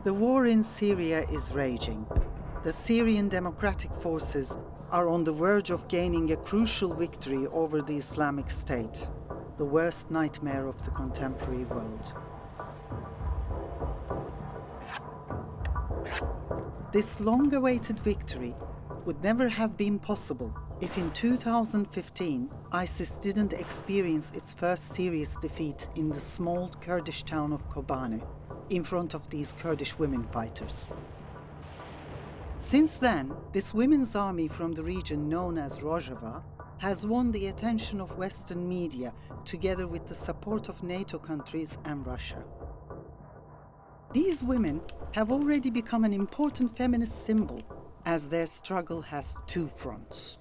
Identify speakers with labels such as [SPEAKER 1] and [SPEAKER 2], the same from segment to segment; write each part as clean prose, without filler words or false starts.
[SPEAKER 1] The war in Syria is raging. The Syrian Democratic Forces are on the verge of gaining a crucial victory over the Islamic State, the worst nightmare of the contemporary world. This long-awaited victory would never have been possible if in 2015 ISIS didn't experience its first serious defeat in the small Kurdish town of Kobane, in front of these Kurdish women fighters. Since then, this women's army from the region known as Rojava has won the attention of Western media together with the support of NATO countries and Russia. These women have already become an important feminist symbol as their struggle has two fronts.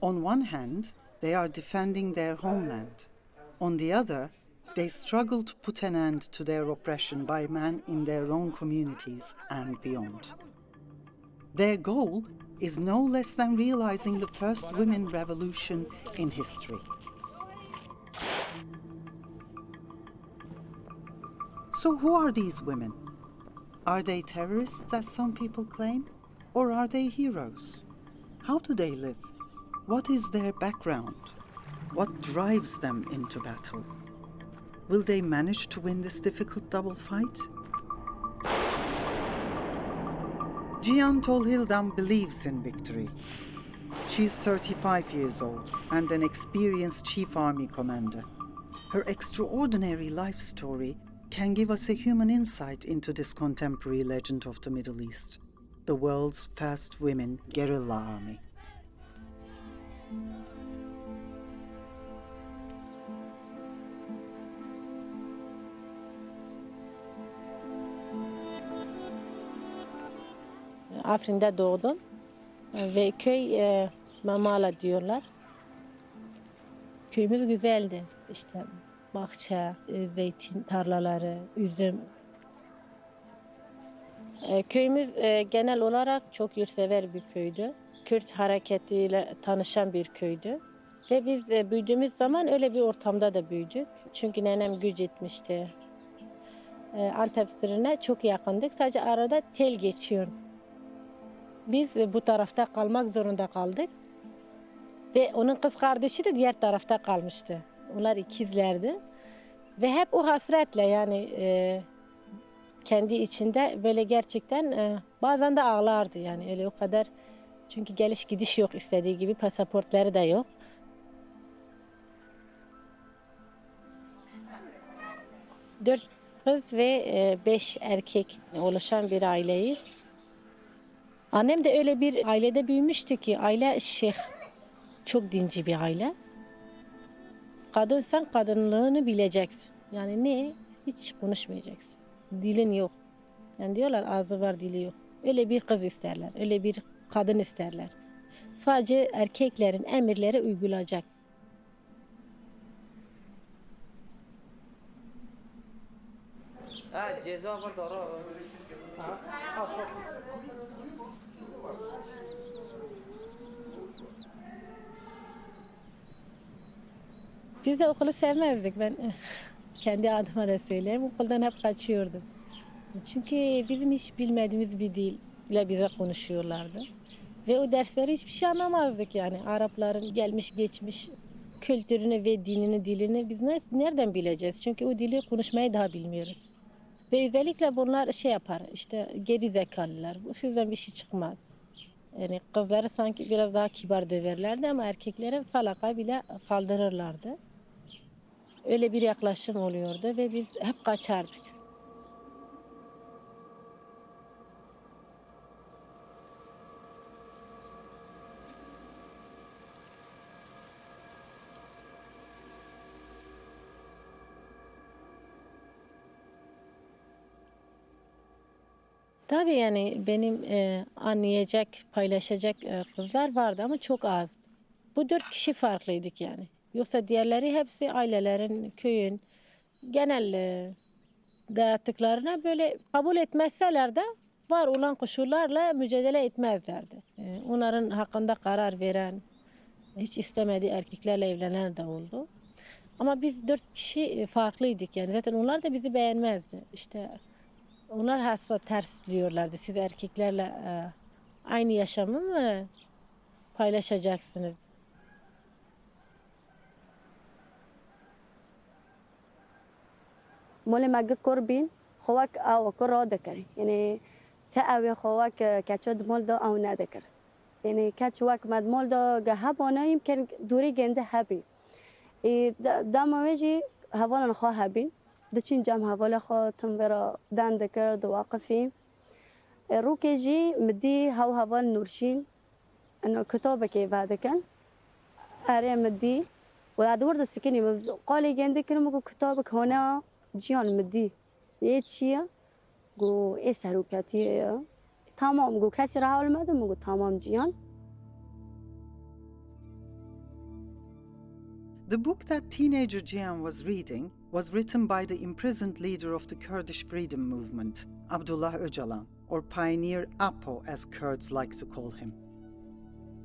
[SPEAKER 1] On one hand, they are defending their homeland. On the other, they struggle to put an end to their oppression by man in their own communities and beyond. Their goal is no less than realizing the first women revolution in history. So who are these women? Are they terrorists, as some people claim? Or are they heroes? How do they live? What is their background? What drives them into battle? Will they manage to win this difficult double fight? Cihan Tolhildam believes in victory. She's 35 years old and an experienced chief army commander. Her extraordinary life story can give us a human insight into this contemporary legend of the Middle East, the world's first women guerrilla army.
[SPEAKER 2] Afrin'de doğdum ve köy Mamala diyorlar. Köyümüz güzeldi. İşte bahçe, zeytin tarlaları, üzüm. Köyümüz genel olarak çok yurtsever bir köydü. Kürt hareketiyle tanışan bir köydü. Ve biz büyüdüğümüz zaman öyle bir ortamda da büyüdük. Çünkü nenem güç etmişti. Antep Sırrı'na çok yakındık. Sadece arada tel geçiyordu. Biz bu tarafta kalmak zorunda kaldık. Ve onun kız kardeşi de diğer tarafta kalmıştı. Onlar ikizlerdi. Ve hep o hasretle yani kendi içinde böyle gerçekten bazen de ağlardı yani öyle o kadar. Çünkü geliş gidiş yok istediği gibi, pasaportları da yok. Dört kız ve 5 erkek oluşan bir aileyiz. Annem de öyle bir ailede büyümüştü ki aile şeyh, çok dinci bir aile. Kadınsan kadınlığını bileceksin. Yani ne? Hiç konuşmayacaksın. Dilin yok. Yani diyorlar ağzı var dili yok. Öyle bir kız isterler, öyle bir kadın isterler. Sadece erkeklerin emirleri uygulayacak.
[SPEAKER 3] Ceza var da
[SPEAKER 2] Biz de okulu sevmezdik. Ben kendi adıma da söyleyeyim. Okuldan hep kaçıyordum. Çünkü bizim hiç bilmediğimiz bir dille bize konuşuyorlardı. Ve o dersleri hiçbir şey anlamazdık yani. Arapların gelmiş geçmiş kültürünü ve dinini, dilini biz nereden bileceğiz? Çünkü o dili konuşmayı daha bilmiyoruz. Ve özellikle bunlar şey yapar, işte geri zekalılar. Bu sizden bir şey çıkmaz. Yani kızları sanki biraz daha kibar döverlerdi ama erkekleri falaka bile kaldırırlardı. Öyle bir yaklaşım oluyordu ve biz hep kaçardık. Tabii yani benim anlayacak, paylaşacak kızlar vardı ama çok azdı. Bu 4 kişi farklıydık yani. Yoksa diğerleri hepsi ailelerin, köyün genel dayattıklarına böyle kabul etmezseler de var olan koşullarla mücadele etmezlerdi. Onların hakkında karar veren, hiç istemediği erkeklerle evlenen de oldu. Ama biz 4 kişi farklıydık yani. Zaten onlar da bizi beğenmezdi. İşte onlar hassa ters diyorlardı. Siz erkeklerle aynı yaşamı mı paylaşacaksınız?
[SPEAKER 3] مال مگه کربین خواک او کرا دکری یعنی تا او خواک کچاد مال دا او ندکر یعنی کچ وک مد مال دا گه بانه يمكن دوری گنده هبی دام ویجی هوالا خواه هبی دچین جام هوالا خواه تنورا دان دکر دو واقفی رو که جی مدی هوال نورشین انه کتابه که بعدکن اره مدی و ادوار دستکنی قالی گنده کنم گو کتابك هنا جیان مدی یه چیه گو ای سروکتیه تمام گو کسی راه المده گو تمام جیان.
[SPEAKER 1] The book that teenager Cihan was reading was written by the imprisoned leader of the Kurdish freedom movement, Abdullah Öcalan, or Pioneer Apo as Kurds like to call him.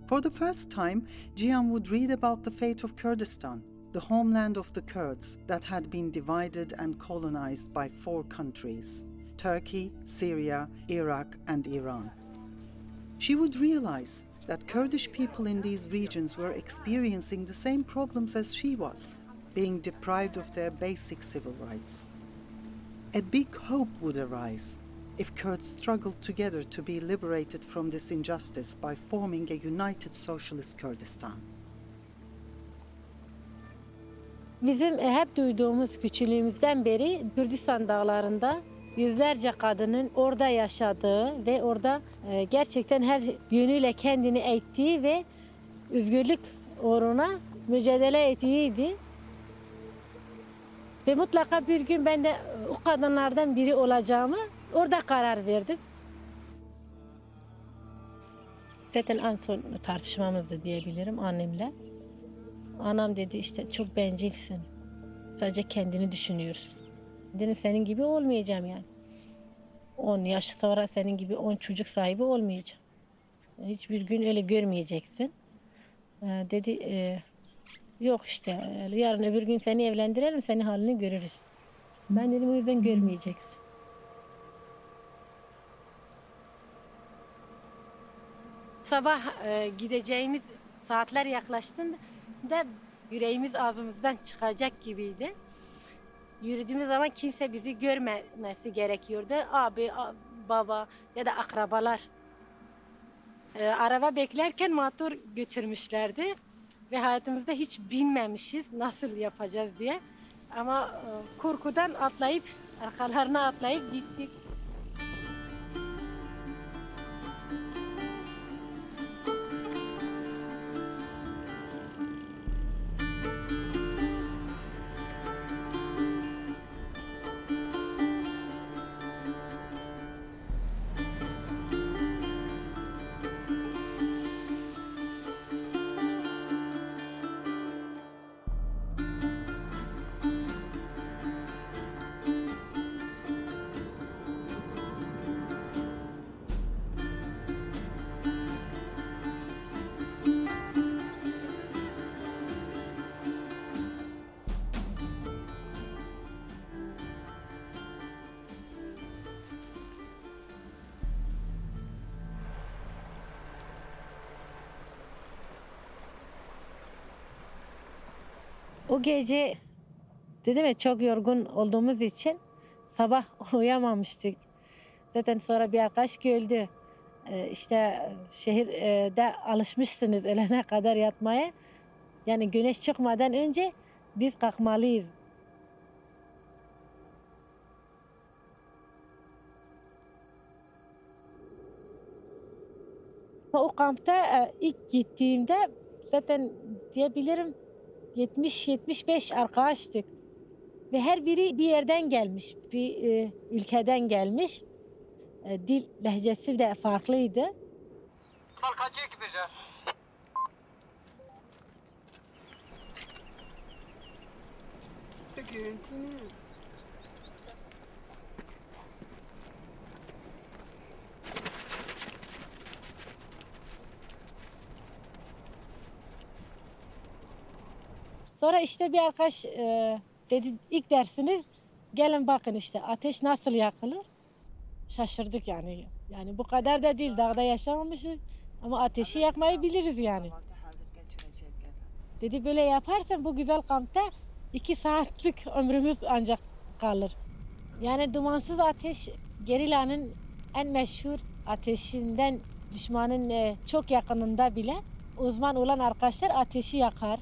[SPEAKER 1] For the first time, Cihan would read about the fate of Kurdistan, the homeland of the Kurds that had been divided and colonized by 4 countries: Turkey, Syria, Iraq, and Iran. She would realize that Kurdish people in these regions were experiencing the same problems as she was, being deprived of their basic civil rights. A big hope would arise if Kurds struggled together to be liberated from this injustice by forming a united socialist Kurdistan.
[SPEAKER 2] Bizim hep duyduğumuz küçülüğümüzden beri Kürdistan dağlarında yüzlerce kadının orada yaşadığı ve orada gerçekten her yönüyle kendini eğittiği ve özgürlük uğruna mücadele ettiğiydi. Ve mutlaka bir gün ben de o kadınlardan biri olacağımı orada karar verdim. Zaten en son tartışmamızdı diyebilirim annemle. Anam dedi işte çok bencilsin. Sadece kendini düşünüyorsun. Dedim senin gibi olmayacağım yani. 10 yaş sonra senin gibi 10 çocuk sahibi olmayacağım. Hiçbir gün öyle görmeyeceksin. Dedi yok işte yarın öbür gün seni evlendirelim senin halini görürüz. Ben dedim o yüzden görmeyeceksin. Sabah gideceğimiz saatler yaklaştığında yüreğimiz ağzımızdan çıkacak gibiydi. Yürüdüğümüz zaman kimse bizi görmemesi gerekiyordu. Abi, baba ya da akrabalar. Araba beklerken motor götürmüşlerdi. Ve hayatımızda hiç bilmemişiz nasıl yapacağız diye. Ama korkudan atlayıp, arkalarına atlayıp gittik. O gece dedim ya çok yorgun olduğumuz için sabah uyuyamamıştık. Zaten sonra bir arkadaş güldü. İşte şehirde alışmışsınız ölene kadar yatmaya. Yani güneş çıkmadan önce biz kalkmalıyız. O kampta ilk gittiğimde zaten diyebilirim 70-75 arkadaştık. Ve her biri bir yerden gelmiş, bir ülkeden gelmiş. dil lehçesi de farklıydı.
[SPEAKER 4] Balkacıya gideceğiz.
[SPEAKER 2] Sonra işte bir arkadaş dedi ilk dersiniz gelin bakın işte ateş nasıl yakılır. Şaşırdık yani. Yani bu kadar da değil dağda yaşamamışız ama ateşi yakmayı biliriz yani. Dedi böyle yaparsan bu güzel kampta 2 saatlik ömrümüz ancak kalır. Yani dumansız ateş gerillanın en meşhur ateşinden düşmanın çok yakınında bile uzman olan arkadaşlar ateşi yakar.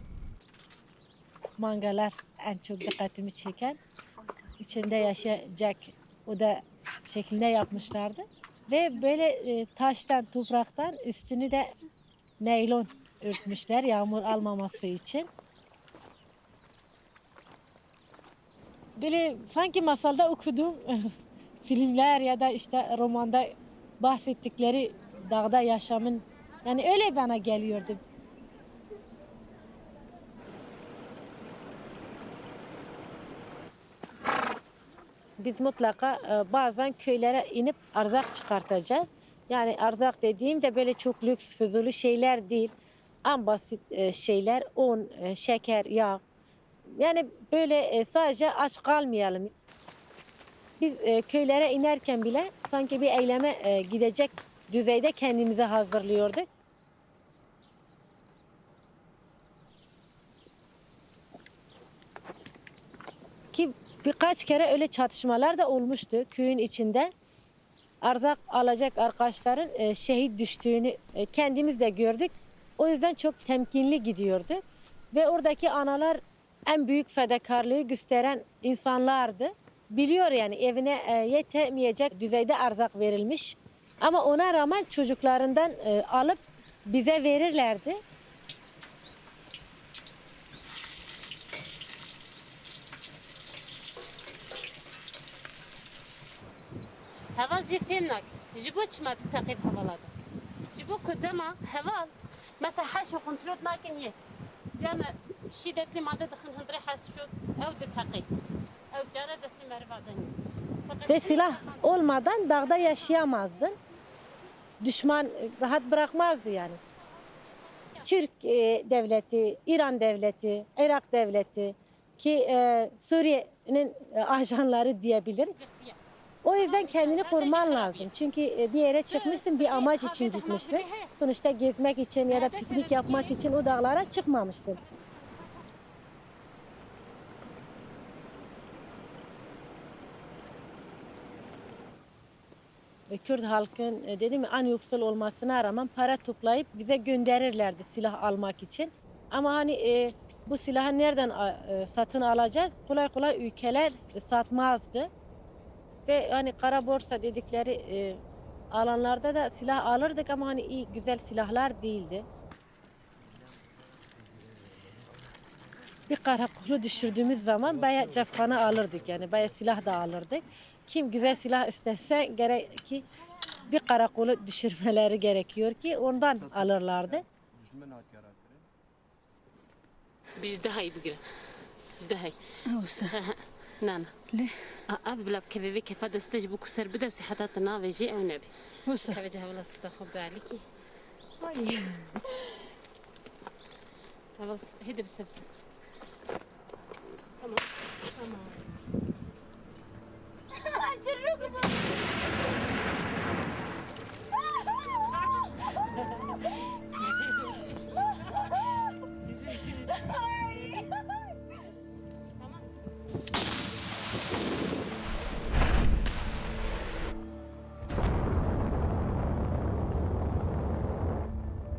[SPEAKER 2] Mangalar en çok dikkatimi çeken. İçinde yaşayacak o da şeklinde yapmışlardı. Ve böyle taştan, topraktan üstünü de naylon örtmüşler yağmur almaması için. Böyle sanki masalda okuduğum filmler ya da işte romanda bahsettikleri dağda yaşamın yani öyle bana geliyordu. Biz mutlaka bazen köylere inip erzak çıkartacağız. Yani erzak dediğimde böyle çok lüks, fuzuli şeyler değil. En basit şeyler, un, şeker, yağ. Yani böyle sadece aç kalmayalım. Biz köylere inerken bile sanki bir eyleme gidecek düzeyde kendimizi hazırlıyorduk. Ki birkaç kere öyle çatışmalar da olmuştu köyün içinde. Erzak alacak arkadaşların şehit düştüğünü kendimiz de gördük. O yüzden çok temkinli gidiyordu. Ve oradaki analar en büyük fedakarlığı gösteren insanlardı. Biliyor yani evine yetemeyecek düzeyde erzak verilmiş. Ama ona rağmen çocuklarından alıp bize verirlerdi.
[SPEAKER 5] هەواڵ جێ فێم ناک ji بۆ چما تەقیب هەواڵادا ji بۆ ku dema heval mesela heş û kontrol nakin yek came şî deklî made dixin hundirê hes şû ew diteqî ew care desî meriva denî
[SPEAKER 2] Ve silah olmadan dağda yaşayamazdın. Düşman rahat bırakmazdı yani. Türk devleti, İran devleti, Irak devleti ki Suriye'nin ajanları diyebilirim. O yüzden kendini koruman lazım. Çünkü bir yere çıkmışsın, bir amaç için gitmişsin. Sonuçta gezmek için ya da piknik yapmak için o dağlara çıkmamışsın. Ve Kürt halkın dedim ya en yoksul olmasına rağmen para toplayıp bize gönderirlerdi silah almak için. Ama hani bu silahı nereden satın alacağız? Kolay kolay ülkeler satmazdı. Ve hani kara borsa dedikleri alanlarda da silah alırdık ama hani iyi güzel silahlar değildi. Bir karakolu düşürdüğümüz zaman bayağı cephane alırdık yani bayağı silah da alırdık. Kim güzel silah istese gerek ki bir karakolu düşürmeleri gerekiyor ki ondan alırlardı.
[SPEAKER 5] bijde hay bigire bijde hay
[SPEAKER 6] اوسه
[SPEAKER 5] nana
[SPEAKER 6] ليه
[SPEAKER 5] ev bila kevê kefa deste ji bo ku ser bide û siheta navê jî ew nebe
[SPEAKER 6] اوسه
[SPEAKER 5] kevê hewla sita xwe bialîkî
[SPEAKER 6] هاي
[SPEAKER 5] hewla hêdî bisebse tamam tamam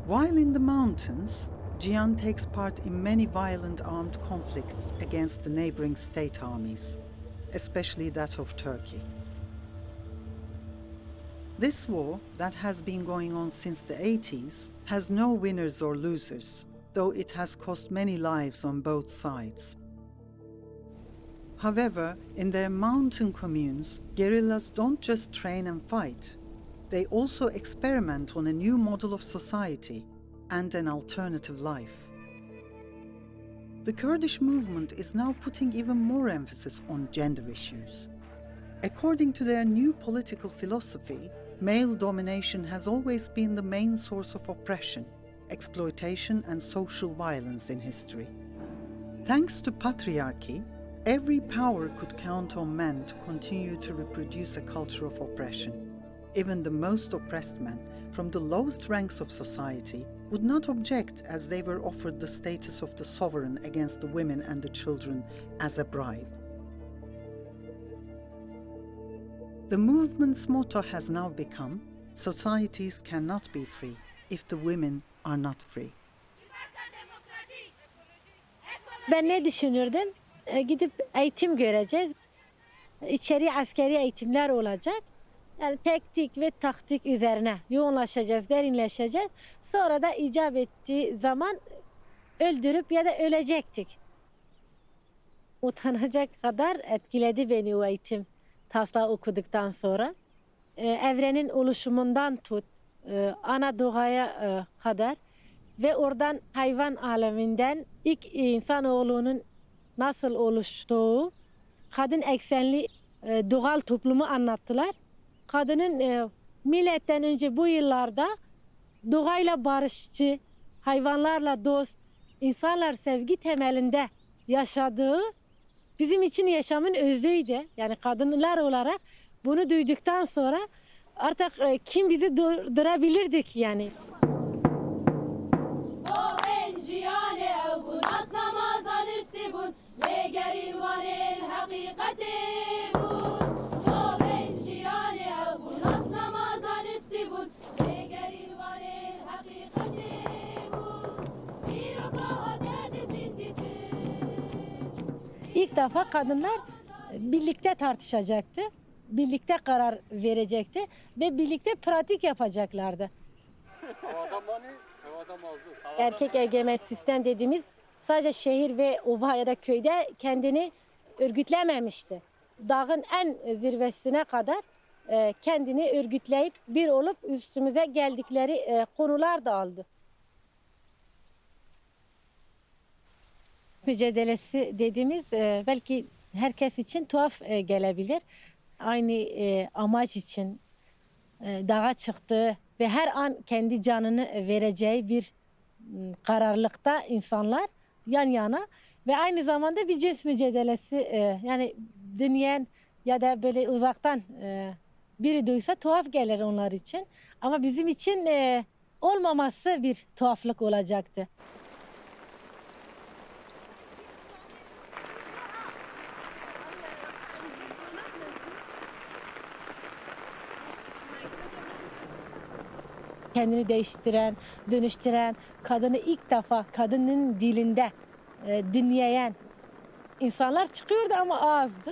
[SPEAKER 1] While in the mountains, Cihan takes part in many violent armed conflicts against the neighboring state armies, especially that of Turkey. This war, that has been going on since the 80s, has no winners or losers, though it has cost many lives on both sides. However, in their mountain communes, guerrillas don't just train and fight. They also experiment on a new model of society and an alternative life. The Kurdish movement is now putting even more emphasis on gender issues. According to their new political philosophy, male domination has always been the main source of oppression, exploitation, and social violence in history. Thanks to patriarchy, every power could count on men to continue to reproduce a culture of oppression. Even the most oppressed men, from the lowest ranks of society, would not object as they were offered the status of the sovereign against the women and the children as a bribe. The movement's motto has now become, "Societies cannot be free if the women are not free."
[SPEAKER 2] Ben ne düşünürdüm? Gidip eğitim göreceğiz. İçeri askeri eğitimler olacak. Yani teknik ve taktik üzerine yoğunlaşacağız, derinleşeceğiz. Sonra da icap ettiği zaman öldürüp ya da ölecektik. Utanacak kadar etkiledi beni o eğitim taslağı okuduktan sonra. Evrenin oluşumundan tut, ana doğaya kadar ve oradan hayvan aleminden ilk insanoğlunun nasıl oluştuğu, kadın eksenli doğal toplumu anlattılar. Kadının milletten önce bu yıllarda doğayla barışçı, hayvanlarla dost, insanlar sevgi temelinde yaşadığı bizim için yaşamın özüydü. Yani kadınlar olarak bunu duyduktan sonra artık kim bizi durdurabilirdik yani. İlk defa kadınlar birlikte tartışacaktı, birlikte karar verecekti ve birlikte pratik yapacaklardı. Erkek egemen sistem dediğimiz sadece şehir ve ova ya da köyde kendini örgütlememişti. Dağın en zirvesine kadar kendini örgütleyip bir olup üstümüze geldikleri konular da aldı. Mücadelesi dediğimiz belki herkes için tuhaf gelebilir. Aynı amaç için dağa çıktığı ve her an kendi canını vereceği bir kararlılıkta insanlar yan yana ve aynı zamanda bir cins mücadelesi yani dinleyen ya da böyle uzaktan biri duysa tuhaf gelir onlar için. Ama bizim için olmaması bir tuhaflık olacaktı. Kendini değiştiren, dönüştüren, kadını ilk defa kadının dilinde dinleyen insanlar çıkıyordu ama azdı.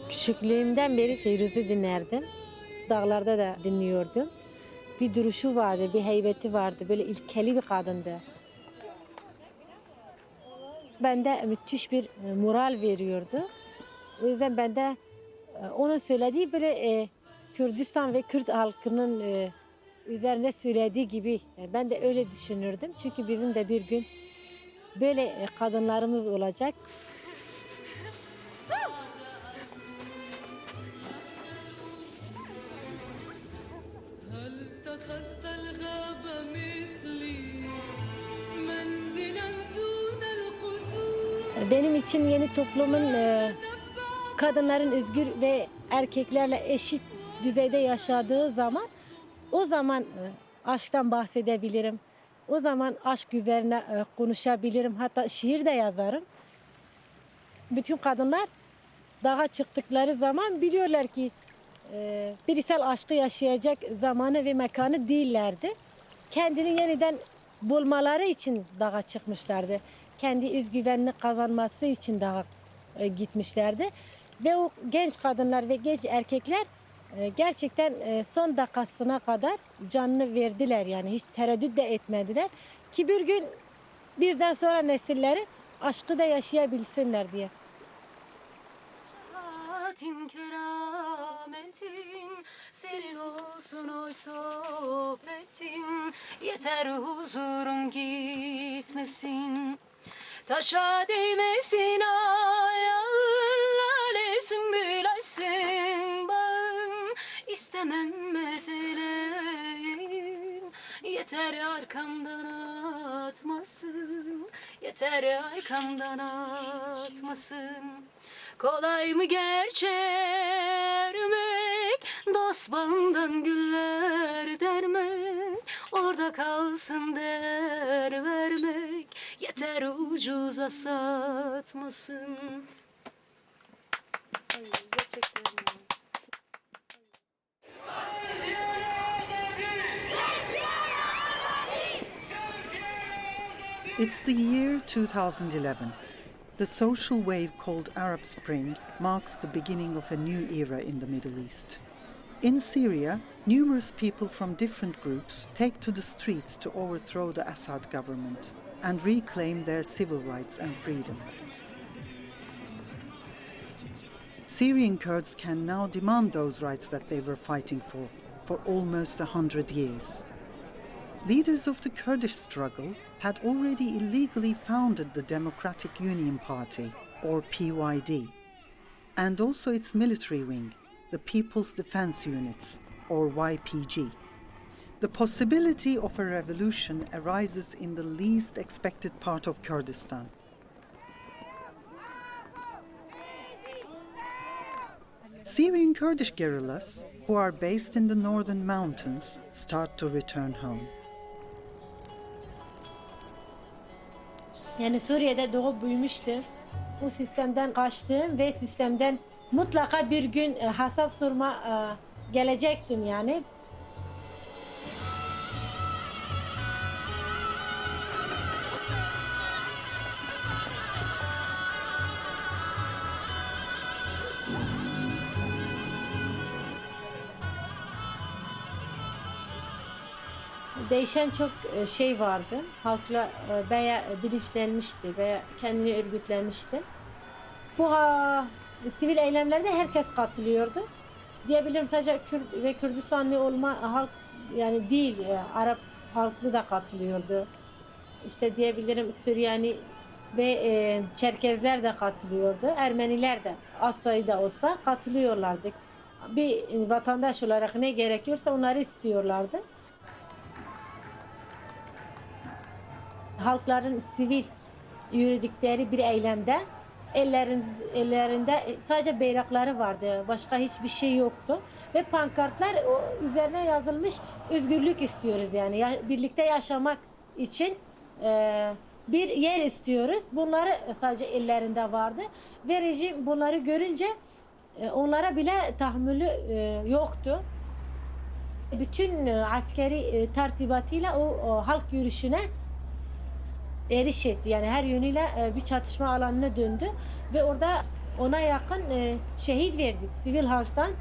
[SPEAKER 2] Küçüklüğümden beri Feyruz'u dinlerdim. Dağlarda da dinliyordum. Bir duruşu vardı, bir heybeti vardı. Böyle ilkeli bir kadındı. Bende müthiş bir moral veriyordu. O yüzden ben de onun söylediği böyle Kürdistan ve Kürt halkının üzerinde söylediği gibi ben de öyle düşünürdüm. Çünkü bizim de bir gün böyle kadınlarımız olacak. Benim için yeni toplumun kadınların özgür ve erkeklerle eşit düzeyde yaşadığı zaman o zaman aşktan bahsedebilirim. O zaman aşk üzerine konuşabilirim. Hatta şiir de yazarım. Bütün kadınlar dağa çıktıkları zaman biliyorlar ki bireysel aşkı yaşayacak zamanı ve mekanı değillerdi. Kendini yeniden bulmaları için dağa çıkmışlardı. Kendi özgüvenini kazanması için dağa gitmişlerdi. Ve o genç kadınlar ve genç erkekler gerçekten son dakikasına kadar canını verdiler. Yani hiç tereddüt de etmediler. Ki bir gün bizden sonra nesilleri aşkı da yaşayabilsinler diye.
[SPEAKER 6] Şahatin kerametin senin olsun oy sohbetin, yeter huzurum gitmesin, taşa değmesin ayağın, lale sümbül açsın bağın, istemem meteleyin, yeter arkamdan atmasın, yeter arkamdan atmasın. Kolay mı gerçermek, dost bağından güller dermek, orada kalsın der vermek, yeter ucuza satmasın. Ay, gerçekten ya.
[SPEAKER 1] It's the year 2011. The social wave called Arab Spring marks the beginning of a new era in the Middle East. In Syria, numerous people from different groups take to the streets to overthrow the Assad government and reclaim their civil rights and freedom. Syrian Kurds can now demand those rights that they were fighting for almost 100 years. Leaders of the Kurdish struggle had already illegally founded the Democratic Union Party, or PYD, and also its military wing, the People's Defense Units, or YPG. The possibility of a revolution arises in the least expected part of Kurdistan. Syrian Kurdish guerrillas, who are based in the northern mountains, start to return home.
[SPEAKER 2] Yani Suriye'de doğup büyümüştüm. Bu sistemden kaçtım ve sistemden mutlaka bir gün hesap sorma gelecektim yani. Değişen çok şey vardı. Halkla veya bilinçlenmişti veya kendini örgütlenmişti. Bu sivil eylemlerde herkes katılıyordu. Diyebilirim sadece Kürt ve Kürdistanlı olma halk yani değil, Arap halkı da katılıyordu. İşte diyebilirim Süryani ve Çerkezler de katılıyordu. Ermeniler de az sayıda olsa katılıyorlardı. Bir vatandaş olarak ne gerekiyorsa onları istiyorlardı. Halkların sivil yürüdükleri bir eylemde ellerinde sadece bayrakları vardı. Başka hiçbir şey yoktu. Ve pankartlar üzerine yazılmış özgürlük istiyoruz yani. Birlikte yaşamak için bir yer istiyoruz. Bunları sadece ellerinde vardı. Ve rejim bunları görünce onlara bile tahammülü yoktu. Bütün askeri tertibatıyla o halk yürüyüşüne eriş etti. Yani her yönüyle bir çatışma alanına döndü ve orada ona yakın şehit verdik sivil halktan.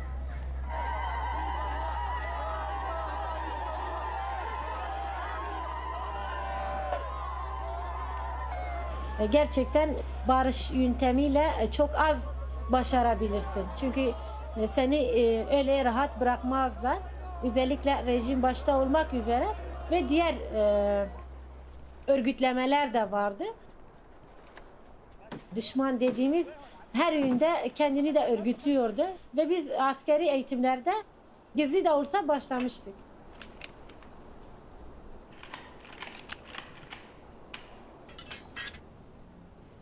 [SPEAKER 2] Gerçekten barış yöntemiyle çok az başarabilirsin. Çünkü seni öyle rahat bırakmazlar. Özellikle rejim başta olmak üzere ve diğer örgütlemeler de vardı. Düşman dediğimiz her yönde kendini de örgütlüyordu ve biz askeri eğitimlerde gizli de olsa başlamıştık.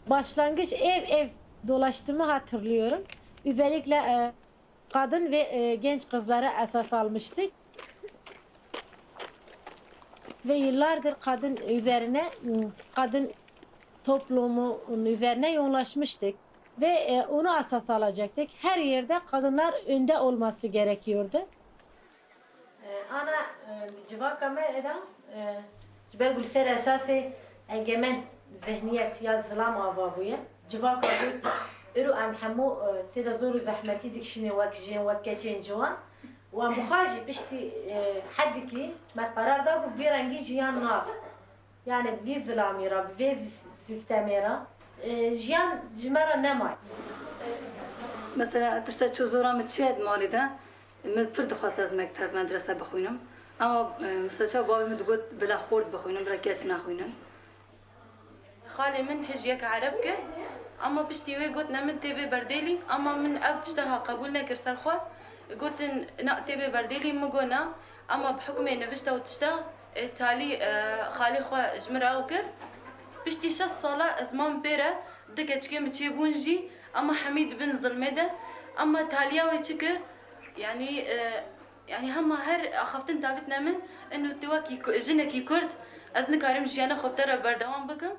[SPEAKER 2] Başlangıç ev dolaştığımı hatırlıyorum. Özellikle kadın ve genç kızlara esas almıştık. Ve yıllardır kadın toplumunun üzerine yoğunlaşmıştık. ve onu asas alacaktık. Her yerde kadınlar önde olması gerekiyordu. Ana civaka me eda ciber gülser esası egemen zihniyet ya zlam avabuya civaka gut ارو ام همو تدا زور زحمتي دكشني وكجين وكجين جوان ومخاجي بشتي حد كي ما قرار داغو بيرانجي جيان نار يعني في زلاميرا في سيستميرا جيان جمرا نماي
[SPEAKER 7] مثلا تشتا چوزورا متشهد مالدا من فرد خاص از مكتب مدرسه بخوينم اما مثلا چا بابي مدقوت بلا خورد بخوينم بلا كاش ناخوينم
[SPEAKER 8] خالي من هجيك عربك اما بشتي وي قلت نمت تبي برديلي اما من اب تشتها قبولنا كرسال خو قلت نا تبي برديلي مقونا اما بحكم نفشتا وتشتا تالي خالي خو جمرا وكر بشتي شا الصلاة ازمان بيرا دكتش كيم تشيبونجي اما حميد بن ظلمده اما تاليا ويتشكر يعني هم هر اخفتن تابتنا من انه تواكي جنكي كرد ازن كارم جيانا خبتره بردوام بكم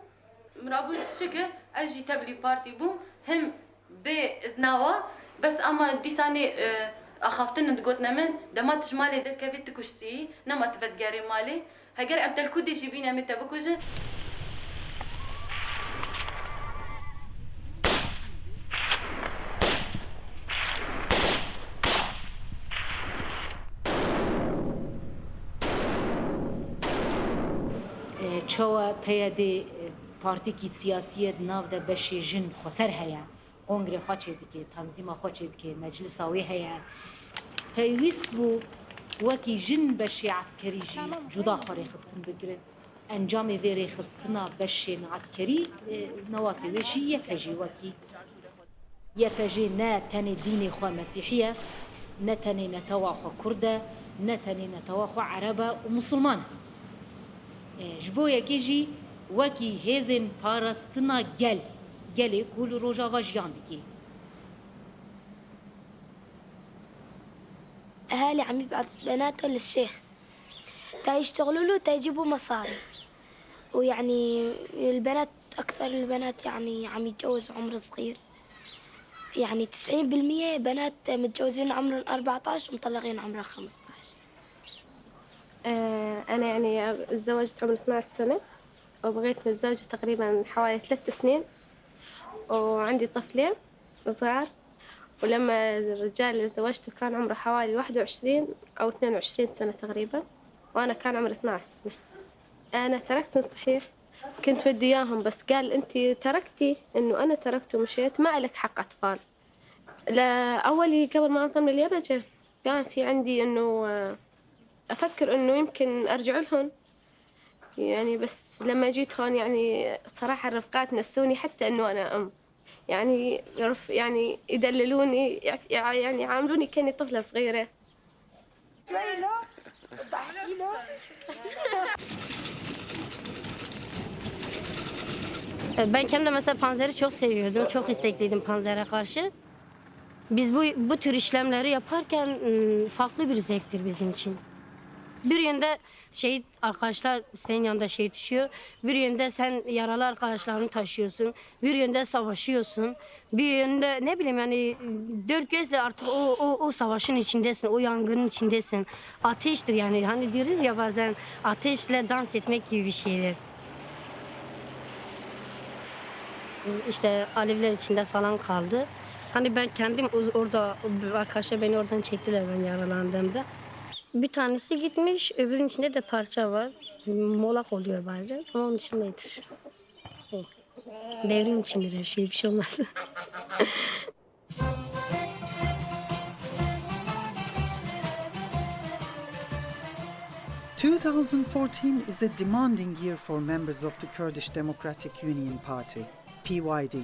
[SPEAKER 8] مرابط تشكر اجي تبلي بارتي بوم هم بازناوا بس اما ديساني اخفتن تقولنا من دما تجمالي در كبيت تكشتي نما تفدقاري مالي هجر ابتل كودي جيبينا متى بكوجه
[SPEAKER 9] چوا پیاده پارتی کی سیاسیت ناو ده بشه جن خسر هیا کنگره خواچه دیگه تنظیم خواچه دیگه مجلس آوی هیا پیوست بو وکی جن بشه عسکری جی جدا خاری خستن بگیره انجام ویری خستنا بشه عسکری نواتی وشی یه فجی وکی یه فجی نه تنی دین خوا مسیحیه نه تنی نتوا خوا کرده نه تنی نتوا خوا عربه و مسلمان جبو یکی وکی هزن پارستنا گل کول روجاوا جیان دیگه
[SPEAKER 10] أهالي عم يبعث بناته للشيخ تا يشتغلوا له تا يجيبوا مصاري ويعني البنات أكثر البنات يعني عم يتجوزوا عمر صغير يعني 90% بنات متجوزين عمر 14 ومطلقين عمر 15.
[SPEAKER 11] أنا يعني تزوجت عمري 12 سنة وبغيت متزوجة تقريبا حوالي 3 سنين وعندي طفلين صغار ولما الرجال اللي تزوجته كان عمره حوالي 21 أو 22 سنة تقريبا وأنا كان عمري 12 سنة. أنا تركتهم صحيح كنت بدي إياهم بس قال أنت تركتي إنه أنا تركت ومشيت ما إلك حق أطفال. لا أولي قبل ما أنضم لليبجة كان في عندي إنه أفكر إنه يمكن أرجع لهم يعني بس لما جيت هون يعني صراحة الرفقات نسوني حتى إنه أنا أم يعني يعني يدللوني يعني يعاملوني كأني طفلة صغيرة.
[SPEAKER 10] Ben kendim de mesela panzeri çok seviyordum. Çok istekliydim panzere karşı. Biz bu tür işlemleri yaparken farklı bir zevktir bizim için. Bir yönde şehit arkadaşlar senin yanında şehit düşüyor. Bir yönde sen yaralı arkadaşlarını taşıyorsun. Bir yönde savaşıyorsun. Bir yönde ne bileyim yani dört gözle artık o savaşın içindesin. O yangının içindesin. Ateştir yani hani diyoruz ya bazen ateşle dans etmek gibi bir şeydir. İşte alevler içinde falan kaldı. Hani ben kendim orada arkadaşlar beni oradan çektiler ben yaralandığımda. Bir tanesi gitmiş, öbürünün içinde de parça var. Molak oluyor bazen ama onun için nedir? Devrim içindir her şey, bir şey olmaz.
[SPEAKER 1] 2014 is a demanding year for members of the Kurdish Democratic Union Party, PYD.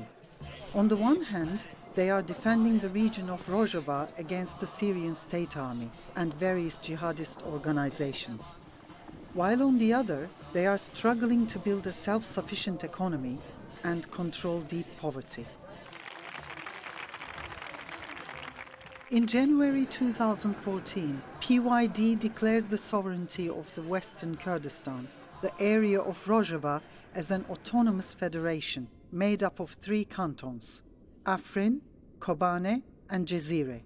[SPEAKER 1] On the one hand, they are defending the region of Rojava against the Syrian state army and various jihadist organizations. While on the other, they are struggling to build a self-sufficient economy and control deep poverty. In January 2014, PYD declares the sovereignty of the Western Kurdistan, the area of Rojava, as an autonomous federation made up of 3 cantons: Afrin, Kobane, and Jazire.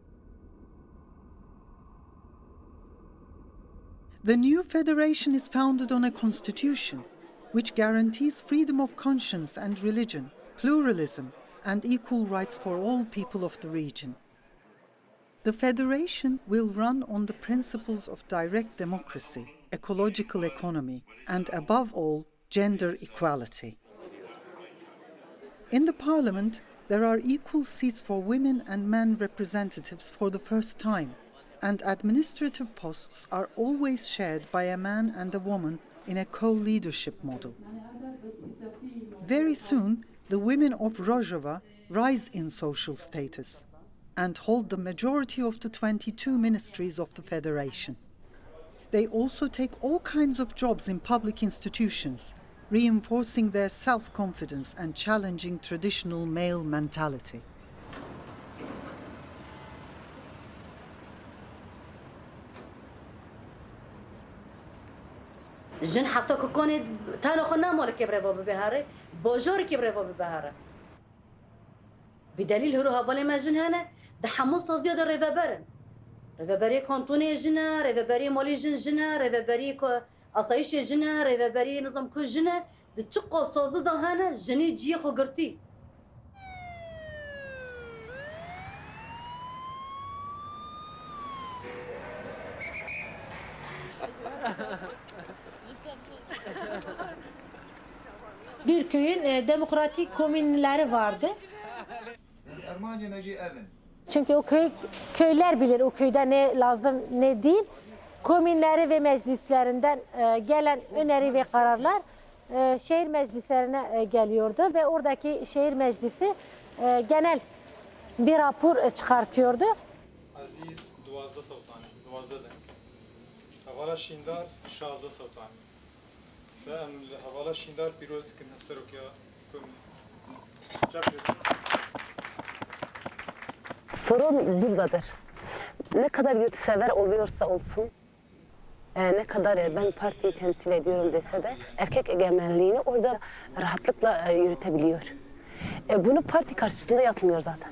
[SPEAKER 1] The new federation is founded on a constitution which guarantees freedom of conscience and religion, pluralism, and equal rights for all people of the region. The federation will run on the principles of direct democracy, ecological economy, and above all, gender equality. In the parliament, there are equal seats for women and men representatives for the first time, and administrative posts are always shared by a man and a woman in a co-leadership model. Very soon, the women of Rojava rise in social status and hold the majority of the 22 ministries of the Federation. They also take all kinds of jobs in public institutions, reinforcing their self-confidence and challenging traditional male mentality.
[SPEAKER 12] جن حتی که کنید تنها خود نماره که برای ببهاره باجاری که برای ببهاره بدلیل هرو حوالی ما جن هنه ده همون سازیا در ریوبرن ریوبری کانتونی جنه ریوبری مالی جنه ریوبری آسایش جنه ریوبری نظام که جنه ده چقا سازه ده هنه جنی جیه خو گرتی
[SPEAKER 2] Bir köyün demokratik komünleri vardı. Çünkü o köyler bilir o köyde ne lazım ne değil. Komünleri ve meclislerinden gelen öneri ve kararlar şehir meclislerine geliyordu ve oradaki şehir meclisi genel bir rapor çıkartıyordu.
[SPEAKER 13] Aziz duazda savtani, duazda da. Havala şindar şazda savtani. Ve havala şindar piroz dikin nefserok ya
[SPEAKER 12] Sorun buradadır. Ne kadar yurtsever oluyorsa olsun, ne kadar ben partiyi temsil ediyorum dese de erkek egemenliğini orada rahatlıkla yürütebiliyor. Bunu parti karşısında yapmıyor zaten.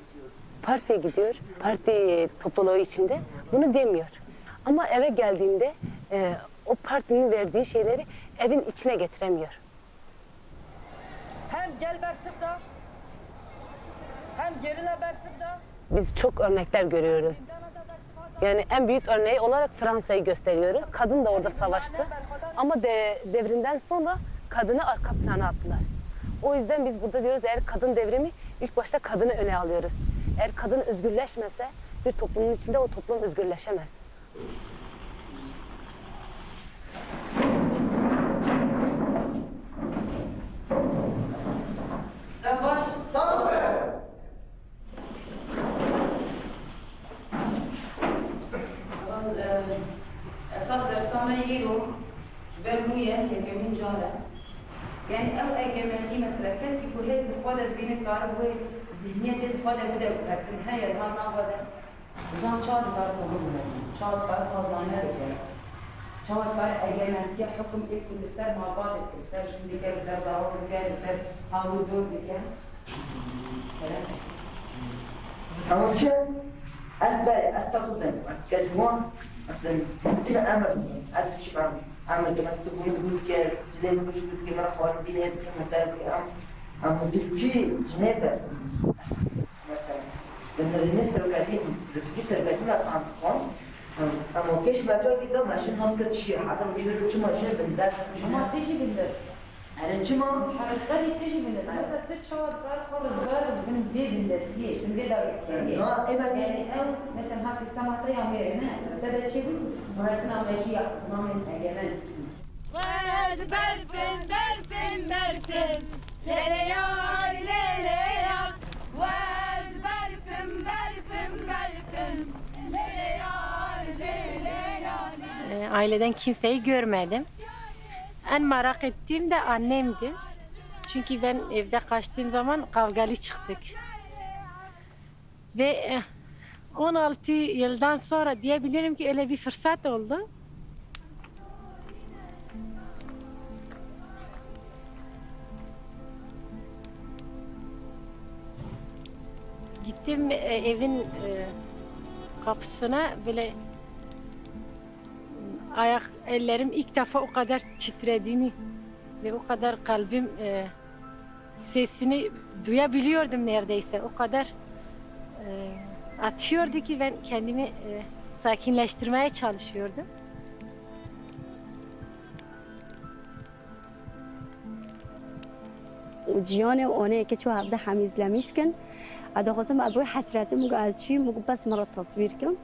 [SPEAKER 12] Partiye gidiyor, parti topluluğu içinde bunu demiyor. Ama eve geldiğinde o partinin verdiği şeyleri evin içine getiremiyor.
[SPEAKER 14] Hem gel Bersib'da, hem gerine Bersib'da.
[SPEAKER 12] Biz çok örnekler görüyoruz. Yani en büyük örneği olarak Fransa'yı gösteriyoruz. Kadın da orada savaştı. Ama devrimden sonra kadını arka plana attılar. O yüzden biz burada diyoruz eğer kadın devrimi ilk başta kadını öne alıyoruz. Eğer kadın özgürleşmese bir toplumun içinde o toplum özgürleşemez.
[SPEAKER 14] Baş, sağ ol.
[SPEAKER 12] اساس درسامه يجيرو برمويه يكمين جاره يعني او اجمالي مثلا كسي كوهيز بخوده بين الكارب ذهنيه بخوده كده لكن هي ما ناخده زان شاد كار كومون شاد كار خزانه رجال شاد كار اجمالي حكم كل سر ما بعد كل سر جندي كل سر ضرب كل سر هاو دور بكان
[SPEAKER 15] أول شيء أسبري أستخدم أستخدمه مثلا إلى أمر ألف شباب أمر كما استقبل يقول كير جلين مش يقول كير مرة خوار دينه كير مدار كير أم تركي جنبه مثلا لأن الناس القديم الرئيس القديم لا تعرفون أما كيش بتوع كده ماشي الناس كتشير حتى مش يقولوا شو ماشي بالدرس
[SPEAKER 12] ما تيجي بالدرس
[SPEAKER 15] أنا شو ما
[SPEAKER 12] حركتي تيجي بالدرس بس تتشوت بقى خالص بقى من بيت بالدرس ليه من بيت يعني أو مثلا ها سيستم عطية أميرنا ابتدت شيء مرتنا ماشي زمان أجمل
[SPEAKER 16] ولد برفن برفن برفن ليليار ليليار ولد برفن برفن برفن ليليار ليليار.
[SPEAKER 2] Aileden kimseyi görmedim. En merak ettiğim de annemdi. Çünkü ben evde kaçtığım zaman kavgalı çıktık. Ve 16 yıldan sonra diyebilirim ki öyle bir fırsat oldu. Gittim evin kapısına böyle ellerim ilk defa o kadar titrediğini ve o kadar kalbim sesini duyabiliyordum neredeyse. O kadar atıyordu ki ben kendimi sakinleştirmeye çalışıyordum.
[SPEAKER 3] جیان آنه که چو هفته همیز لمیس کن ادا خواستم ابوی حسرتی مگو از چی مگو بس مرا تصویر کن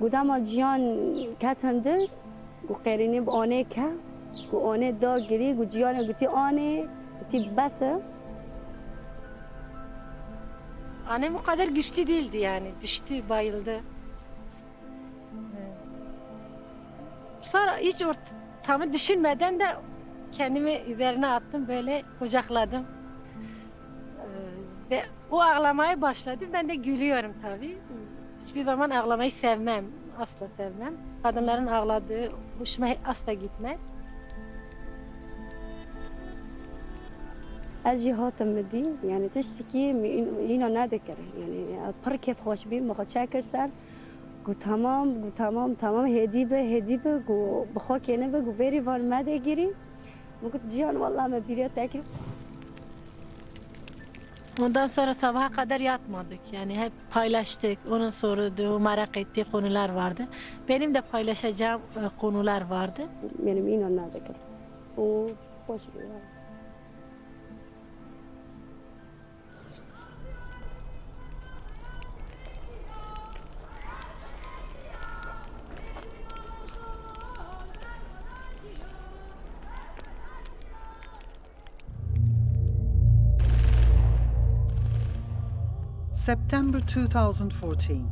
[SPEAKER 3] گودم جیان کتنده گو قرینه با آنه که گو آنه دا گری گو جیان گوتی آنه گوتی بسه
[SPEAKER 2] Annem o kadar güçlü değildi yani. Düştü, bayıldı. Sonra hiç ortamı düşünmeden de kendimi üzerine attım, böyle kucakladım. Ve o ağlamaya başladı. Ben de gülüyorum tabii. Hiçbir zaman ağlamayı sevmem. Asla sevmem. Kadınların ağladığı hoşuma asla gitmez.
[SPEAKER 3] از جهاتم بدی یعنی تشتکی اینو ندکره یعنی پر کیف خوش بیم مخواد چکر سر گو تمام هدی به گو بخوا کنه به گو بری وان مده گیری مگو جیان والله ما بیریا تکر.
[SPEAKER 2] Ondan sonra sabaha kadar yatmadık. Yani hep paylaştık. Onun sorduğu, merak ettiği konular vardı. Benim de paylaşacağım konular vardı.
[SPEAKER 3] Benim inan ندکره. O خوش بیم.
[SPEAKER 1] September 2014.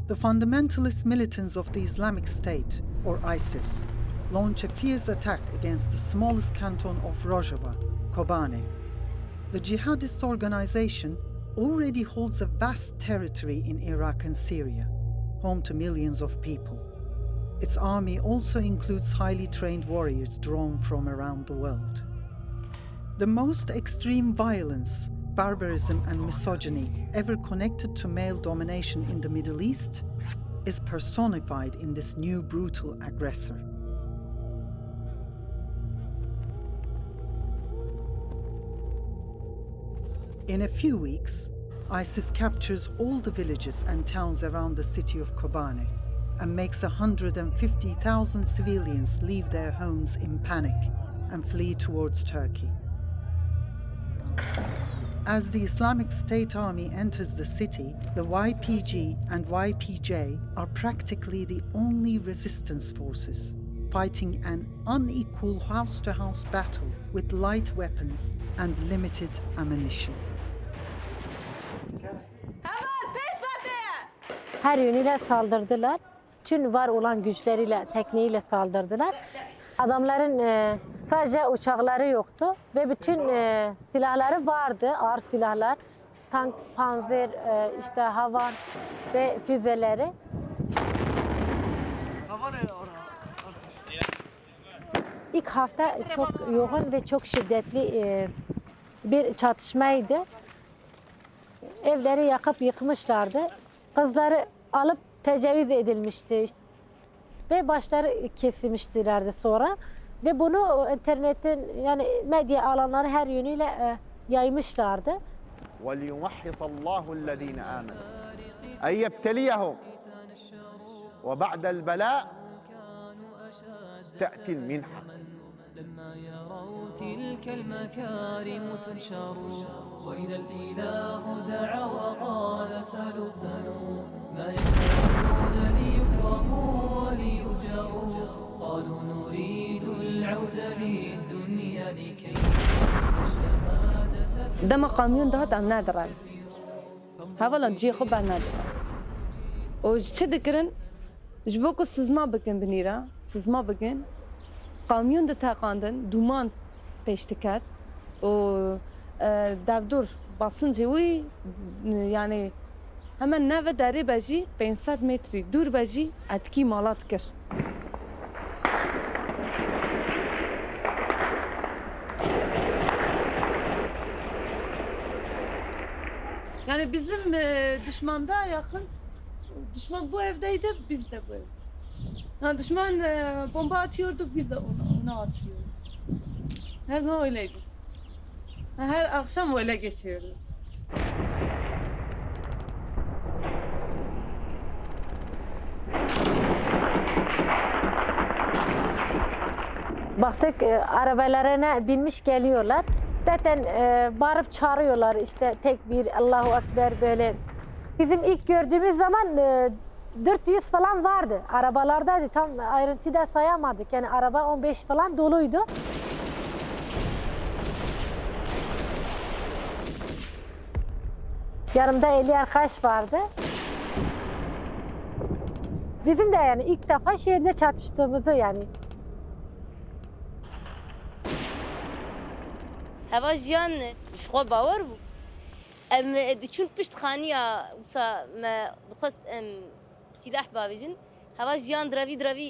[SPEAKER 1] The fundamentalist militants of the Islamic State, or ISIS, launch a fierce attack against the smallest canton of Rojava, Kobane. The jihadist organization already holds a vast territory in Iraq and Syria, home to millions of people. Its army also includes highly trained warriors drawn from around the world. The most extreme violence, barbarism and misogyny ever connected to male domination in the Middle East is personified in this new brutal aggressor. In a few weeks, ISIS captures all the villages and towns around the city of Kobane and makes 150,000 civilians leave their homes in panic and flee towards Turkey. As the Islamic State Army enters the city, the YPG and YPJ are practically the only resistance forces, fighting an unequal house-to-house battle with light weapons and limited ammunition.
[SPEAKER 2] Her yönüyle saldırdılar. Tüm var olan güçleriyle, tekniğiyle saldırdılar. Adamların sadece uçakları yoktu ve bütün silahları vardı, ağır silahlar. Tank, panzer, işte havan ve füzeleri. İlk hafta çok yoğun ve çok şiddetli bir çatışmaydı. Evleri yakıp yıkmışlardı. Kızları alıp tecavüz edilmişti. Ve başları kesilmişlerdi sonra. Ve bunu internetin yani medya alanları her yönüyle yaymışlardı.
[SPEAKER 17] وَلِيُمَحِّصَ اللّٰهُ الَّذ۪ينَ آمَنُوا اَنْ يَبْتَلِيَهُمْ وَبَعْدَ الْبَلَاءِ تَأْتِي الْمِنْحَةِ
[SPEAKER 18] لما يروا تلك المكارم تنشر وإذا الإله دعا وقال سلوا ما يفعلون ليكرموا وليؤجروا قالوا نريد العود للدنيا لكي الشهادة
[SPEAKER 19] دم قاميون ده ام ندارن هوالا جي خوب ندارن و چه دکرن جبوکو سزما بکن بنیرا سزما بکن قامیون ده تاقاندن دومان پیشت کرد و دفتر basıncı وی yani hemen neve deri beji 500 metri dur beji etki malat kir. Yani bizim düşmanda yakın, düşman bu evdeydi, biz de bu evde. Yani düşman bomba atıyordu, biz de ona atıyorduk. Her zaman öyleydi. Her akşam öyle geçiyordu.
[SPEAKER 2] Baktık arabalarına binmiş geliyorlar. Zaten bağırıp çağırıyorlar işte tekbir, Allahu Ekber böyle. Bizim ilk gördüğümüz zaman 400 falan vardı. Arabalardaydı. Tam ayrıntıda sayamadık. Yani araba 15 falan doluydu. Yanımda 50 arkadaş vardı. Bizim de yani ilk defa şehirde çatıştığımızı yani.
[SPEAKER 6] هوا جیان شخوا باور بو ام دچون پشت خانیا وسا ما دخست ام سلاح باویجن هوا جیان دراوی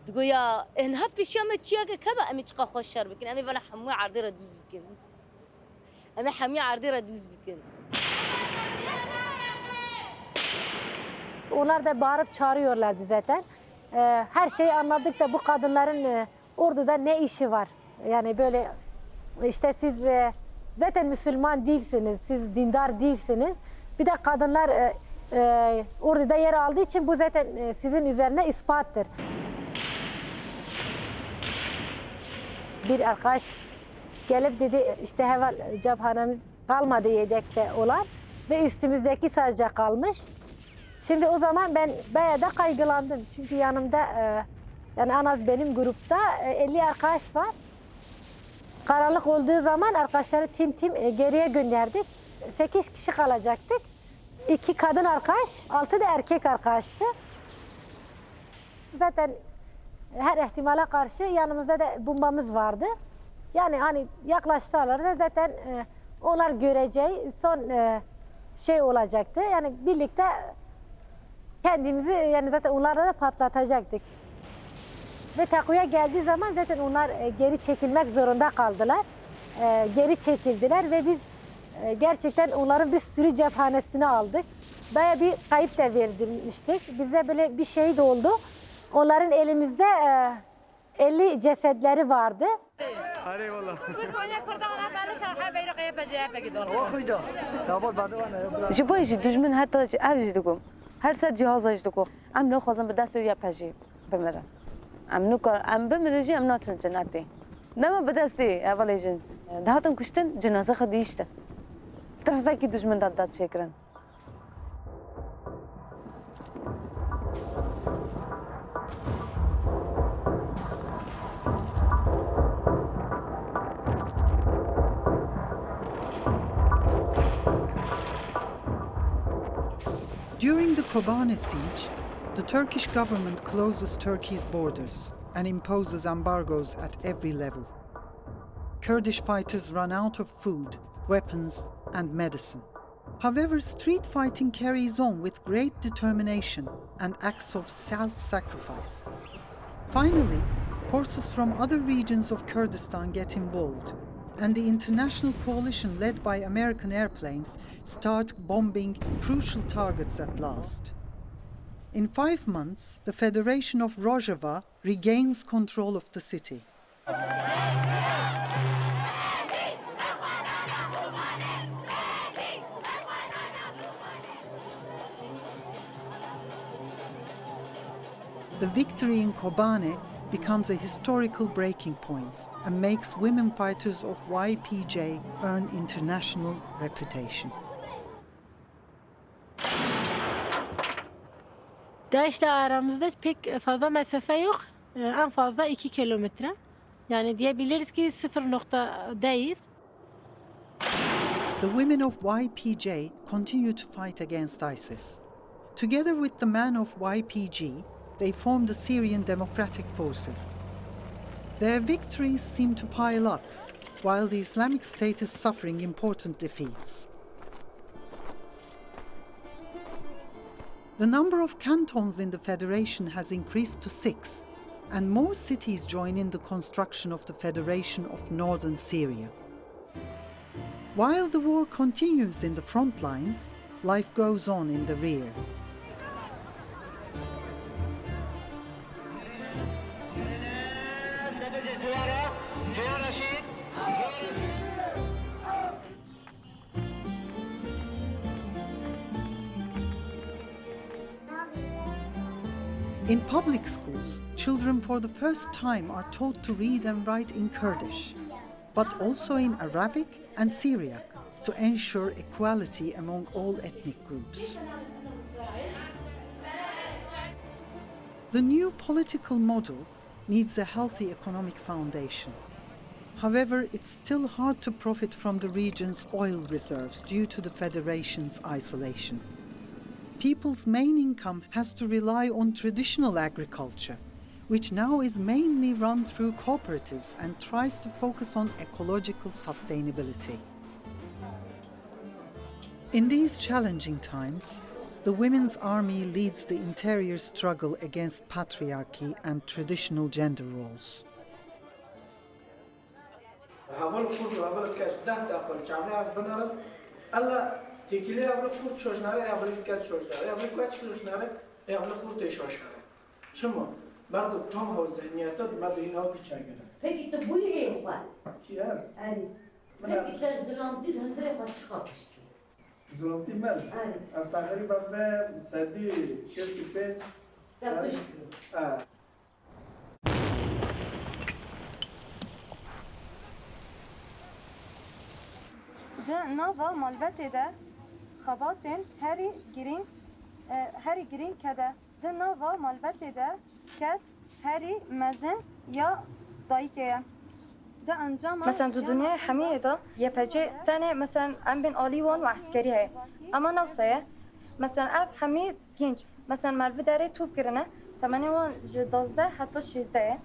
[SPEAKER 6] دگویا انها پیشیا ما چیا که کبا امی چقا خوش شر بکن امی ولا حموی عرضی را دوز بکن امی حموی عرضی را دوز بکن.
[SPEAKER 2] Onlar da bağırıp çağırıyorlardı zaten. Her şeyi anladık da bu kadınların orduda ne işi var? Yani böyle işte siz zaten Müslüman değilsiniz, siz dindar değilsiniz. Bir de kadınlar orduda yer aldığı için bu zaten sizin üzerine ispattır. Bir arkadaş gelip dedi işte heval cephanemiz kalmadı yedekte olan ve üstümüzdeki sadece kalmış. Şimdi o zaman ben bayağı da kaygılandım. Çünkü yanımda yani en az benim grupta 50 arkadaş var. Karanlık olduğu zaman arkadaşları tim geriye gönderdik. 8 kişi kalacaktık. 2 kadın arkadaş, 6 da erkek arkadaştı. Zaten her ihtimale karşı yanımızda da bombamız vardı. Yani hani yaklaşsalar da zaten onlar göreceği son şey olacaktı. Yani birlikte kendimizi yani zaten onlarla da patlatacaktık. Ve takuya geldiği zaman zaten onlar geri çekilmek zorunda kaldılar. Geri çekildiler ve biz gerçekten onların bir sürü cephanesini aldık. Bayağı bir kayıp da verdirmiştik. Bize böyle bir şehit oldu. Onların elimizde 50 cesetleri vardı.
[SPEAKER 14] Hadi eyvallah.
[SPEAKER 19] Ji bo jî dijmin heta ji ev jî dikom. Her ser cihaza jî dikom. Em naxwazin bi destê ya pejî bimirin. Em bimirin jî em naçin cenetê. Dema bi destê evelê jin dihatin kuştin cenaze xwe dîştin. Tirsekî dijmin da dad çêkirin.
[SPEAKER 1] During the Kobane siege, the Turkish government closes Turkey's borders and imposes embargoes at every level. Kurdish fighters run out of food, weapons, and medicine. However, street fighting carries on with great determination and acts of self-sacrifice. Finally, forces from other regions of Kurdistan get involved, and the international coalition led by American airplanes start bombing crucial targets at last. In 5 months, the Federation of Rojava regains control of the city. The victory in Kobane becomes a historical breaking point and makes women fighters of YPJ earn international reputation.
[SPEAKER 2] DAEŞ'le aramızda pek fazla mesafe yok. En fazla 2 kilometre. Yani diyebiliriz ki 0 noktadayız.
[SPEAKER 1] The women of YPJ continue to fight against ISIS. Together with the men of YPG, they form the Syrian Democratic Forces. Their victories seem to pile up, while the Islamic State is suffering important defeats. The number of cantons in the federation has increased to 6, and more cities join in the construction of the Federation of Northern Syria. While the war continues in the front lines, life goes on in the rear. In public schools, children for the first time are taught to read and write in Kurdish, but also in Arabic and Syriac to ensure equality among all ethnic groups. The new political model needs a healthy economic foundation. However, it's still hard to profit from the region's oil reserves due to the federation's isolation. People's main income has to rely on traditional agriculture, which now is mainly run through cooperatives and tries to focus on ecological sustainability. In these challenging times, the Women's Army leads the interior struggle against patriarchy and traditional gender roles.
[SPEAKER 20] تیکیلی اول خود چوشناره اول کس چوشناره اول کس چوشناره اول خود تشوشناره چما برگو تام ها ذهنیتات ما به اینها پیچیده
[SPEAKER 9] پکی تو بوی ای خواه
[SPEAKER 20] کی هست
[SPEAKER 9] آری پکی تو زلامتی هندره باش خواهش
[SPEAKER 20] زلامتی من از تقریبا به صدی شرکی پیت
[SPEAKER 9] تبش
[SPEAKER 21] ده نوا مالبته ده خباتن هری گرین کده ده نوا مالبته ده کد هری مزن یا دایکه ده انجام
[SPEAKER 22] مثلا دو دنیا همه ده یه پجه تنه مثلا ام بین آلیوان و عسکری هست اما نوسایه مثلا اف همه گنج مثلا مرد داره توپ کرنه تمنی وان 12 حتی 16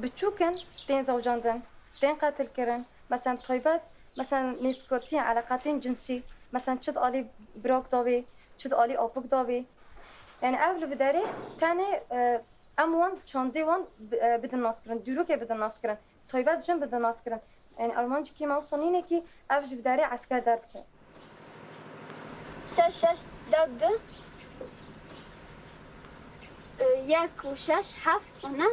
[SPEAKER 22] بچوکن دین زوجاندن دین قتل کردن مثلا طيبات مثلا نسكوتين علاقاتين جنسي مثلا شد آلي براك دابي شد آلي أبوك دابي يعني قبل بداري تاني أموان شاندي وان بدن ناسكرن دروكي بدن ناسكرن طيبات جن بدن ناسكرن يعني أرمانجي كي موصلينه كي قبل بداري عسكر داربكه
[SPEAKER 23] شش داد ياك وشش حف هنا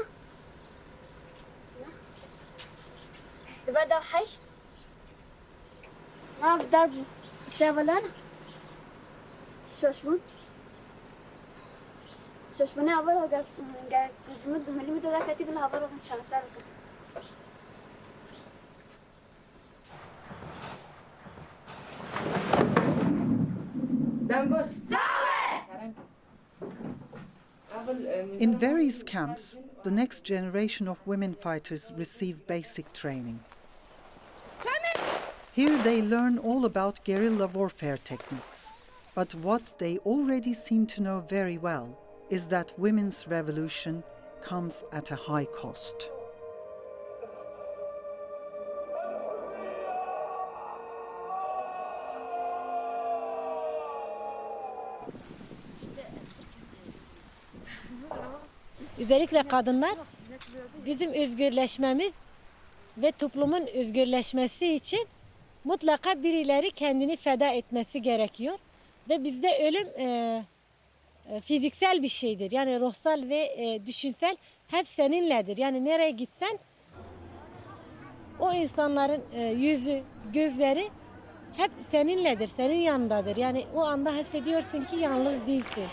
[SPEAKER 23] بدأ حشت ما بضرب سيفلان شوشبون أولا قاعد جمد مليمتر ذا كاتب لها برا من شان سالك
[SPEAKER 1] In various camps, the next generation of women fighters receive basic training. Here they learn all about guerrilla warfare techniques. But what they already seem to know very well is that women's revolution comes at a high cost.
[SPEAKER 2] Özellikle kadınlar bizim özgürleşmemiz ve toplumun özgürleşmesi için mutlaka birileri kendini feda etmesi gerekiyor. Ve bizde ölüm fiziksel bir şeydir. Yani ruhsal ve düşünsel hep seninledir. Yani nereye gitsen o insanların yüzü, gözleri hep seninledir, senin yanındadır. Yani o anda hissediyorsun ki yalnız değilsin.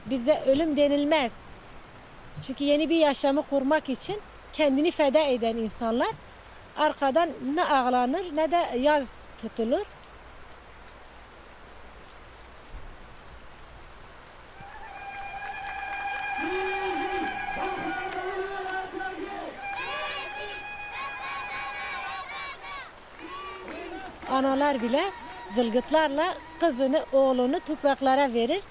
[SPEAKER 2] Bizde ölüm denilmez. Çünkü yeni bir yaşamı kurmak için kendini feda eden insanlar arkadan ne ağlanır ne de yaz tutulur. Analar bile zılgıtlarla kızını, oğlunu topraklara verir.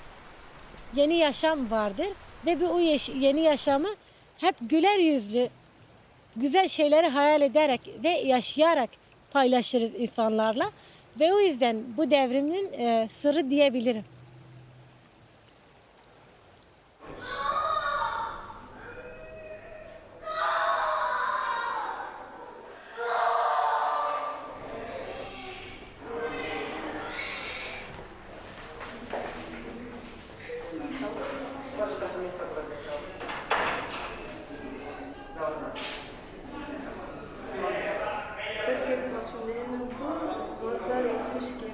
[SPEAKER 2] Yeni yaşam vardır ve bu yeni yaşamı hep güler yüzlü, güzel şeyleri hayal ederek ve yaşayarak paylaşırız insanlarla. Ve o yüzden bu devrimin sırrı diyebilirim.
[SPEAKER 4] Perché posso vedere un po' guardare i fuschi.